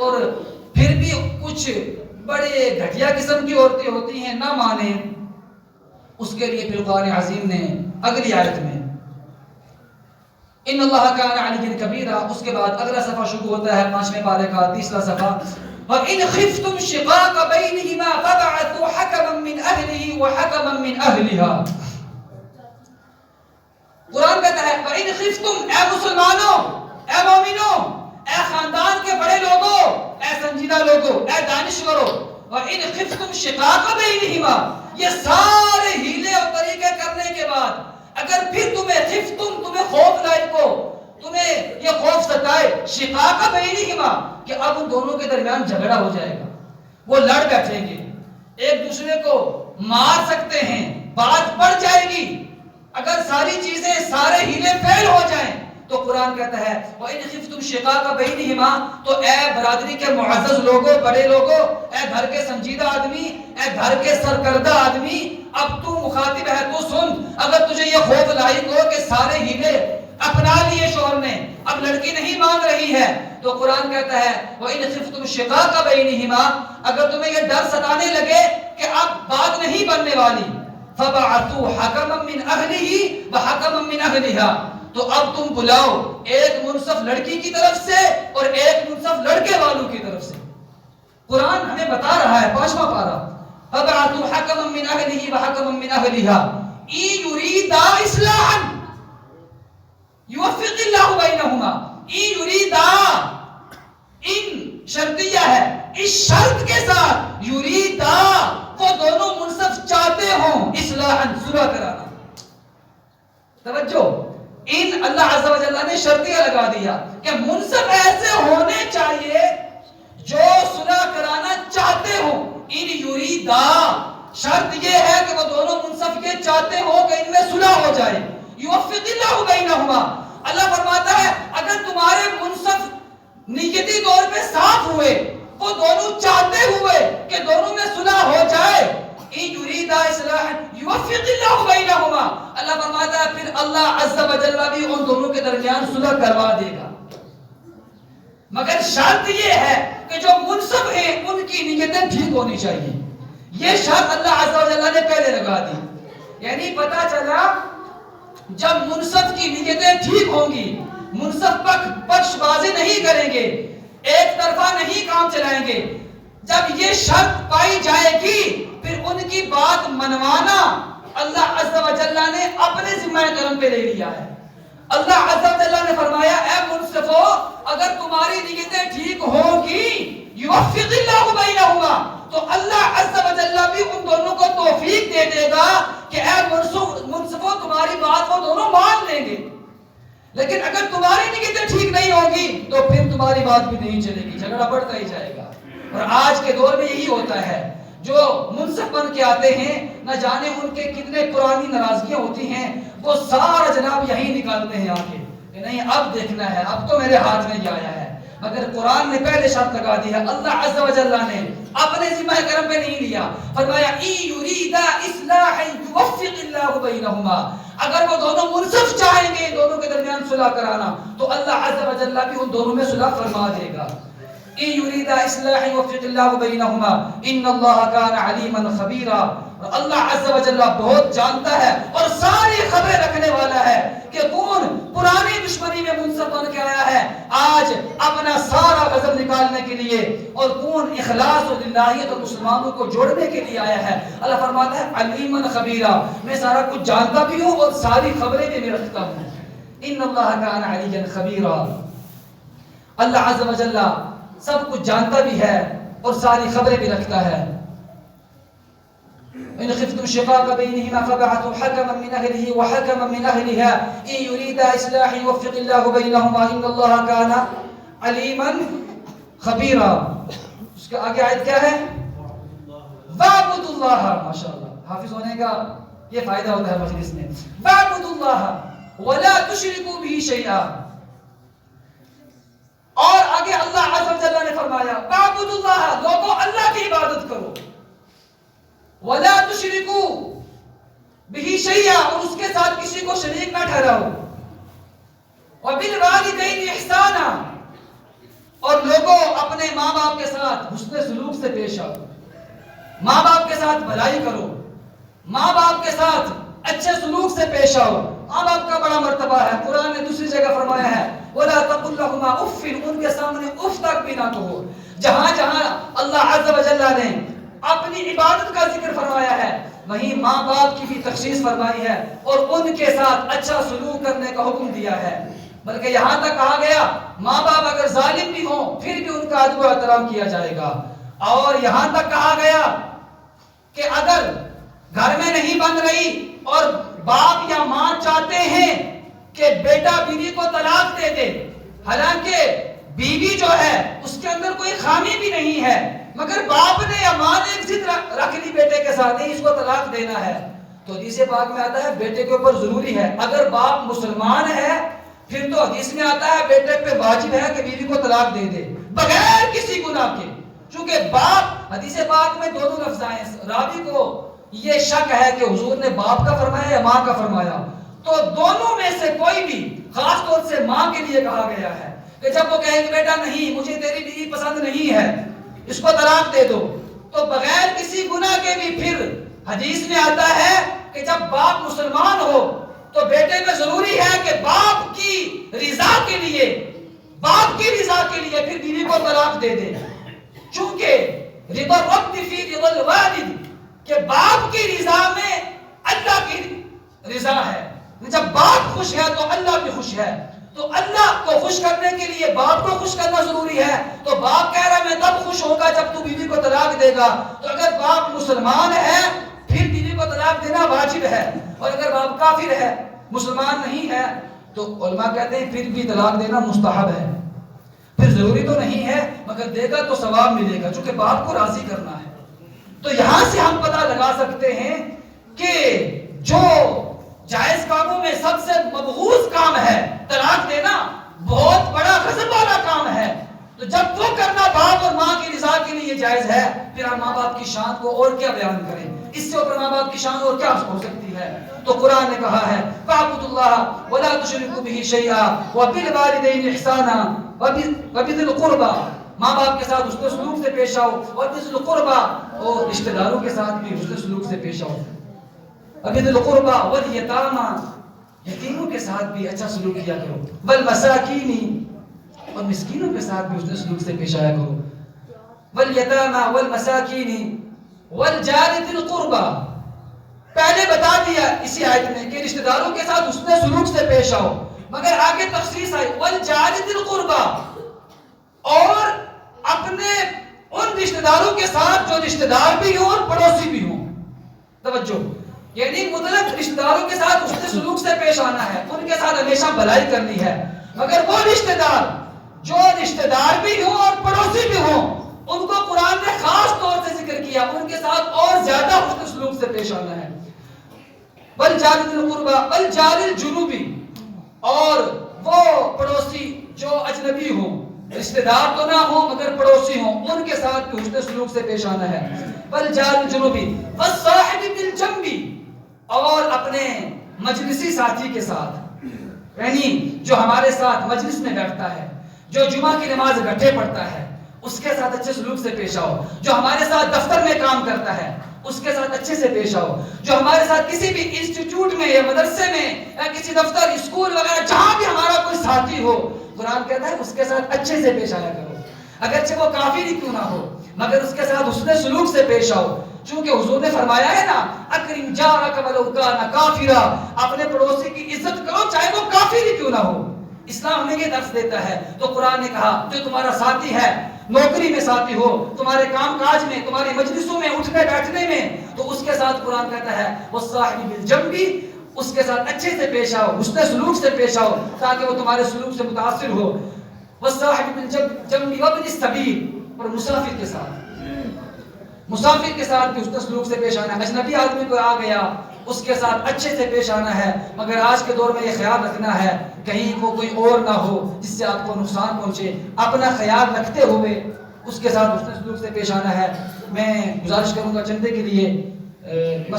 اور پھر بھی کچھ بڑے گھٹیا قسم کی عورتیں ہوتی ہیں نہ مانیں، اس کے لیے پھر قرآن عظیم نے اگلی آیت میں ان اللہ کان علی کبیرہ، اس کے بعد اگلا صفحہ شروع ہوتا ہے 5ویں پارے کا 30واں صفحہ، وَإِنْ خِفْتُمْ شِقَاقَ بَيْنِهِمَا فَبَعَثُوا حَكَمًا مِّنْ أَهْلِهِ وَحَكَمًا مِّنْ أَهْلِهَا۔ قرآن کہتا ہے وَإِنْ خِفْتُمْ، اے مسلمانوں، اے مومنوں، اے خاندان کے بڑے لوگوں، اے سنجیدہ لوگوں، اے دانشوروں، وَإِنْ خِفْتُمْ شِقَاقَ بَيْنِهِمَا، یہ سارے ہیلے اور طریقے کرنے کے بعد اگر پھر تمہیں خوف لاحق ہو، تمہیں یہ خوف ستائے شقاق بینہما کہ اب ان دونوں کے درمیان جھگڑا ہو جائے گا، وہ لڑ بیٹھیں گے، ایک دوسرے کو مار سکتے ہیں، بات بڑھ جائے گی، اگر ساری چیزیں سارے ہیلے فیل ہو جائیں تو قرآن کہتا ہے وَإِنْ خِفْتُمْ شِقَاقَ بَيْنِهِمَا، تو اے برادری کے معزز لوگوں، بڑے لوگوں، اے گھر کے سنجیدہ آدمی، اے گھر کے سرکردہ آدمی، اب تو مخاطب ہے، تو سن، اگر تجھے یہ خوف لاحق ہو کہ سارے ہیلے اپنا لیے شوہر نے، اب لڑکی نہیں مان رہی ہے، تو قرآن کہتا ہے وَإِنْ خِفْتُمْ شِقَاقَ بَيْنِهِمَا، اگر تمہیں یہ ڈر ستانے لگے کہ اب بات نہیں بننے والی، فَبَعَثُوا حَكَمًا مِّنْ أَهْلِهِ وَحَكَمًا مِّنْ أَهْلِهَا، تو اب تم بلاؤ ایک منصف لڑکی کی طرف سے اور ایک منصف لڑکے والوں کی طرف سے۔ قرآن ہمیں بتا رہا ہے 5واں پارہ فَبَعَثُوا حَكَمًا مِّنْ أَهْلِهِ وَحَكَمًا مِّنْ أَهْلِهَا إِن يُرِيدَا إِصْلَاحًا يُوَفِّقِ اللَّهُ بَيْنَهُمَا، إِن يُرِيدَا، ان شرطیہ ہے، اس شرط کے ساتھ یریدا، وہ دونوں منصف چاہتے ہوں، اصلاحاً، صلح کرانا۔ توجہ، ان اللہ عز و جل نے شرطیہ لگا دیا کہ منصف ایسے ہونے چاہیے جو صلح کرانا چاہتے ہوں، ان یریدا، شرط یہ ہے کہ وہ دونوں منصف یہ چاہتے ہوں کہ ان میں صلح ہو جائے، یوفق اللہ بینہما، اللہ فرماتا ہے اگر تمہارے منصف نیتی طور پہ صاف ہوئے، وہ دونوں چاہتے ہوئے کہ دونوں میں صلح ہو جائے، ان یریدا اصلاحا یوفق اللہ بینہما، اللہ فرماتا ہے پھر اللہ عز و جل بھی ان دونوں کے درمیان صلح کروا دے گا، مگر شرط یہ ہے کہ جو منصف ہیں ان کی نیتیں ٹھیک ہونی چاہیے، یہ شرط اللہ عز و جل نے پہلے لگا دی، یعنی پتا چلا جب منصف کی نیتیں ٹھیک ہوں گی، منصف پکش بازی نہیں کریں گے، ایک طرفہ نہیں کام چلائیں گے، جب یہ شرط پائی جائے گی پھر ان کی بات منوانا اللہ عز و جل نے اپنے ذمہ کرم پہ لے لیا ہے۔ اللہ عز و جل نے فرمایا اے منصفو، اگر تمہاری نیتیں ٹھیک ہوں گی یوفق اللہ بینہما، تو اللہ عز و جل بھی ان دونوں کو توفیق دے دے گا کہ اے منصفو تمہاری بات وہ دونوں مان لیں گے، لیکن اگر تمہاری نیتیں ٹھیک نہیں ہوگی تو پھر تمہاری بات بھی نہیں چلے گی، جھگڑا بڑھتا ہی جائے گا۔ اور آج کے دور میں یہی ہوتا ہے، جو منصف بن کے آتے ہیں نہ جانے ان کے کتنے پرانی ناراضگیاں ہوتی ہیں، وہ سارا جناب یہی نکالتے ہیں آگے کہ نہیں اب دیکھنا ہے، اب تو میرے ہاتھ میں یہ آیا ہے، مگر قرآن نے پہلے شرط لگا دی ہے، اللہ عز و جل نے اپنے ذمہ کرم پہ نہیں لیا، فرمایا ان یریدا اصلاحا یوفق اللہ بینہما، اگر وہ دونوں منصف چاہیں گے دونوں کے درمیان صلح کرانا تو اللہ عز و جل بھی ان دونوں میں صلح فرما دے گا۔ ان یریدا اصلاحا یوفق اللہ بینہما ان اللہ کان علیما خبیرا، اللہ عز و جل بہت جانتا ہے اور ساری خبریں رکھنے والا ہے کہ کون پرانی دشمنی میں منصف بن کے آیا ہے آج اپنا سارا غضب نکالنے کے لیے، اور کون اخلاص اور للہیت اور مسلمانوں کو جوڑنے کے لیے آیا ہے۔ اللہ فرماتا ہے علیما خبیرا، میں سارا کچھ جانتا بھی ہوں اور ساری خبریں بھی میں رکھتا ہوں۔ ان اللہ کان علیا خبیرا، اللہ عز و جل سب کچھ جانتا بھی ہے اور ساری خبریں بھی رکھتا ہے۔ ان خفتم شقاق بینہما فبعثوا حکما من اہلہ وحکما من اہلہا ان یریدا اصلاحا یوفق اللہ بینہما ان اللہ کان علیما خبیرا۔ اس کے آگے آیت کیا ہے؟ وَاعْبُدُوا اللَّهَ، ماشاءاللہ حافظ ہونے کا یہ فائدہ ہوتا ہے مجلس میں۔ وَاعْبُدُوا اللَّهَ وَلَا تُشْرِكُوا بِهِ شَيْئًا، اور آگے اللہ عز و جل نے فرمایا وَاعْبُدُوا اللَّهَ، لوگوں اللہ کی عبادت کرو، وَلَا تُشْرِكُوا بِهِ شَيْئًا، اور اس کے ساتھ کسی کو شریک نہ ٹھہراؤ، وَبِالْوَالِدَيْنِ إِحْسَانًا، اور لوگوں اپنے ماں ساتھ حسن سلوک سے پیش آؤ، ماں باپ کے ساتھ بھلائی کرو، ماں باپ کے ساتھ اچھے سلوک سے پیش آؤ۔ ماں باپ کا بڑا مرتبہ ہے، قرآن نے دوسری جگہ فرمایا ہے وَلَا تَقُلْ لَهُمَا اُفٍّ، ان کے سامنے اف تک بھی نہ کہو۔ جہاں جہاں اللہ عز و جل نے اپنی عبادت کا ذکر فرمایا ہے وہیں ماں باپ کی بھی تخصیص فرمائی ہے اور ان کے ساتھ اچھا سلوک کرنے کا حکم دیا ہے، بلکہ یہاں تک کہا گیا ماں باپ اگر ظالم بھی ہوں پھر بھی ان کا ادب و احترام کیا جائے گا، اور یہاں تک کہا گیا کہ اگر گھر میں نہیں بن رہی اور باپ یا ماں چاہتے ہیں کہ بیٹا بیوی کو طلاق دے دے، حالانکہ بیوی جو ہے اس کے اندر کوئی خامی بھی نہیں ہے، مگر باپ نے یا ماں نے ایک ضد رکھ لی بیٹے کے ساتھ نہیں اس کو طلاق دینا ہے، تو حدیث پاک میں آتا ہے بیٹے کے اوپر ضروری ہے، اگر باپ مسلمان ہے پھر تو حدیث میں آتا ہے بیٹے پہ واجب ہے کہ بیوی کو طلاق دے دے بغیر کسی گناہ کے، چونکہ باپ، حدیث پاک میں دونوں لفظ آئے ہیں، راوی کو یہ شک ہے کہ حضور نے باپ کا فرمایا یا ماں کا فرمایا، تو دونوں میں سے کوئی بھی، خاص طور سے ماں کے لیے کہا گیا ہے کہ جب وہ کہیں کہ بیٹا نہیں مجھے تیری بیوی پسند نہیں ہے اس کو طلاق دے دو، تو بغیر کسی گناہ کے بھی پھر حدیث میں آتا ہے کہ جب باپ مسلمان ہو تو بیٹے میں ضروری ہے کہ باپ کی رضا کے لیے پھر بیوی کو طلاق دے دے، چونکہ رضا الرب فی رضا الوالد، کہ باپ کی رضا میں اللہ کی رضا ہے، جب باپ خوش ہے تو اللہ بھی خوش ہے، تو اللہ کو خوش کرنے کے لیے باپ کو خوش کرنا ضروری ہے، تو باپ کہہ رہا ہے میں تب خوش ہوگا جب تو بیوی کو طلاق دے گا، تو اگر باپ مسلمان ہے پھر بیوی کو طلاق دینا واجب ہے، اور اگر باپ کافر ہے مسلمان نہیں ہے تو علماء کہتے ہیں پھر بھی طلاق دینا مستحب ہے، پھر ضروری تو نہیں ہے مگر دے گا تو ثواب ملے گا چونکہ باپ کو راضی کرنا ہے۔ تو یہاں سے ہم پتہ لگا سکتے ہیں کہ جو جائز کاموں میں سب سے مبغوض کام ہے طلاق دینا، بہت بڑا غضب والا کام ہے، تو جب وہ کرنا باپ اور ماں کی رضا کے لیے جائز ہے پھر ہم ماں باپ کی شان کو اور کیا بیان کریں، اس سے اوپر ماں باپ کی شان اور کیا ہو سکتی ہے۔ تو قرآن نے کہا ہے فَاعْبُدُوا اللَّهَ وَلَا تُشْرِكُوا بِهِ شَيْئًا وَبِالْوَالِدَيْنِ إِحْسَانًا وَبِذِي الْقُرْبَى، ماں باپ کے ساتھ حسن سلوک سے پیش آؤ، وَبِذِي الْقُرْبَى، اور رشتہ داروں کے ساتھ بھی حسن سلوک سے پیش آؤ، وَبِذِي الْقُرْبَى وَالْيَتَامَى، یتیموں کے ساتھ بھی اچھا سلوک کیا کرو، وَالْمَسَاكِينِ، اور مسکینوں کے ساتھ بھی حسن سلوک سے پیش آیا کرو، وَالْيَتَامَى وَالْمَسَاكِينِ وَالْجَارِ ذِي الْقُرْبَى، پہلے بتا دیا اسی آیت میں کہ رشتہ داروں کے ساتھ حسن سلوک سے پیش آؤ، مگر آگے تخصیص آئی وَالْجَارِ ذِي الْقُرْبَى، اور اپنے ان رشتہ داروں کے ساتھ جو رشتہ دار بھی ہوں اور پڑوسی بھی ہوں، توجہ، یعنی مطلب رشتہ داروں کے ساتھ حسن سلوک سے پیش آنا ہے، ان کے ساتھ ہمیشہ بھلائی کرنی ہے، مگر وہ رشتہ دار جو رشتہ دار بھی ہوں اور پڑوسی بھی ہوں ان کو قرآن نے خاص طور سے ذکر کیا، ان کے ساتھ اور زیادہ حسن سلوک سے پیش آنا ہے۔ وَالْجَارِ ذِي الْقُرْبَى وَالْجَارِ الْجُنُوبِ، اور وہ پڑوسی جو اجنبی ہوں، رشتہ دار تو نہ ہوں مگر پڑوسی ہوں، ان کے ساتھ بھی حسن سلوک سے پیش آنا ہے۔ وَالْجَارِ الْجُنُوبِ وَالصَّاحِبِ بِالْجَنبِ، اور اپنے مجلسی ساتھی کے ساتھ، یعنی جو ہمارے ساتھ مجلس میں بیٹھتا ہے، جو جمعہ کی نماز اکٹھے پڑھتا ہے اس کے ساتھ اچھے سلوک سے پیش آؤ، جو ہمارے ساتھ دفتر میں کام کرتا ہے اس کے ساتھ اچھے سے پیش آؤ، جو ہمارے ساتھ کسی بھی انسٹیٹیوٹ میں یا مدرسے میں یا کسی دفتر اسکول وغیرہ جہاں بھی ہمارا کوئی ساتھی ہو، قرآن کہتا ہے اس کے ساتھ اچھے سے پیش آیا کرو، اگرچہ وہ کافر ہی کیوں نہ ہو مگر اس کے ساتھ حسن سلوک سے پیش آؤ، چونکہ حضور نے فرمایا ہے نا اکرم جارک ولو کان کافرا، اپنے پڑوسی کی عزت کرو چاہے وہ کافر ہی کیوں نہ ہو، اسلام ہمیں یہ درس دیتا ہے۔ تو قرآن نے کہا جو تمہارا ساتھی ہے، نوکری میں ساتھی ہو، تمہارے کام کاج میں، تمہاری مجلسوں میں، اٹھنے بیٹھنے میں، تو اس کے ساتھ قرآن کہتا ہے وَالصَّاحِبِ بِالْجَنبِ، اس کے ساتھ اچھے سے پیش آؤ، حسن سلوک سے پیش آؤ تاکہ وہ تمہارے سلوک سے متاثر ہو۔ وَالصَّاحِبِ بِالْجَنبِ وَابْنِ السَّبِيلِ، اور مسافر کے ساتھ بھی حسن سلوک سے پیش آنا ہے، اجنبی آدمی کو آ گیا اس کے ساتھ اچھے سے پیش آنا ہے، مگر آج کے دور میں یہ خیال رکھنا ہے کہیں وہ کوئی اور نہ ہو جس سے آپ کو نقصان پہنچے، اپنا خیال رکھتے ہوئے اس کے ساتھ حسن سلوک سے پیش آنا ہے۔ میں گزارش کروں گا چندے کے لیے